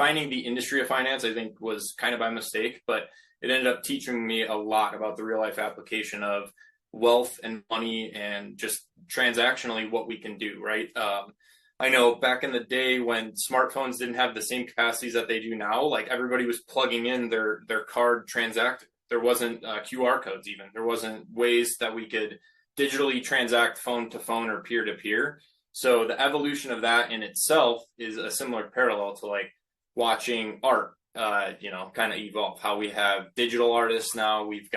finding the industry of finance, I think, was kind of by mistake, but it ended up teaching me a lot about the real life application of wealth and money and just transactionally what we can do, right? I know back in the day when smartphones didn't have the same capacities that they do now, like everybody was plugging in their card transact. There wasn't QR codes even. There wasn't ways that we could digitally transact phone to phone or peer to peer. So the evolution of that in itself is a similar parallel to like watching art, kind of evolve. How we have digital artists now. We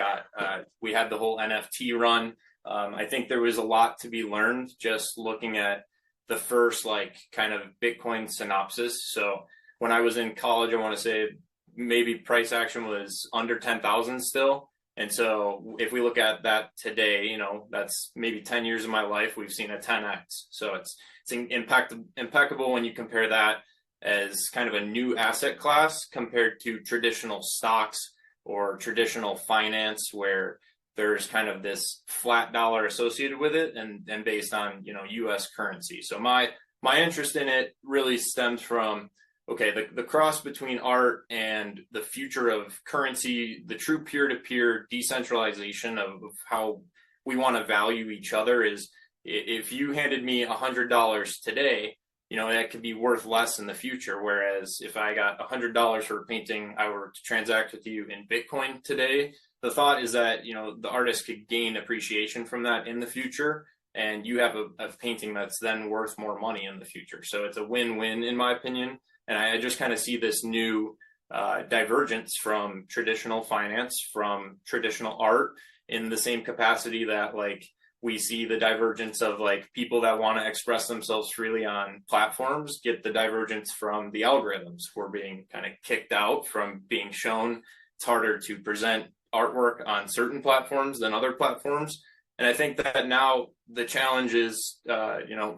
had the whole NFT run. I think there was a lot to be learned just looking at the first like kind of Bitcoin synopsis. So when I was in college, I want to say maybe price action was under 10,000 still. And so if we look at that today, that's maybe 10 years of my life, we've seen a 10x. So it's impeccable when you compare that as kind of a new asset class compared to traditional stocks or traditional finance where there's kind of this flat dollar associated with it and based on, US currency. So my interest in it really stems from, okay, the cross between art and the future of currency, the true peer-to-peer decentralization of how we want to value each other is if you handed me $100 today, that could be worth less in the future. Whereas if I got $100 for a painting, I were to transact with you in Bitcoin today, the thought is that, the artist could gain appreciation from that in the future. And you have a painting that's then worth more money in the future. So it's a win-win in my opinion. And I just kind of see this new divergence from traditional finance, from traditional art in the same capacity that like we see the divergence of like people that want to express themselves freely on platforms get the divergence from the algorithms. We're being kind of kicked out from being shown. It's harder to present artwork on certain platforms than other platforms. And I think that now the challenge is,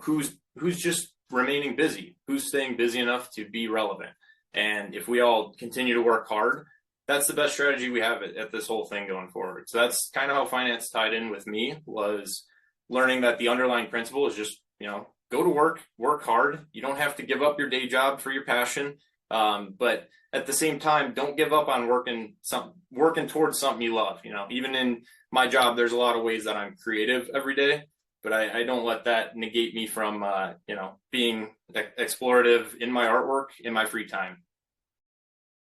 who's just remaining busy, who's staying busy enough to be relevant. And if we all continue to work hard, that's the best strategy we have at this whole thing going forward. So that's kind of how finance tied in with me, was learning that the underlying principle is just, go to work hard. You don't have to give up your day job for your passion. But at the same time, don't give up on working towards something you love. Even in my job, there's a lot of ways that I'm creative every day, but I don't let that negate me from, being explorative in my artwork in my free time.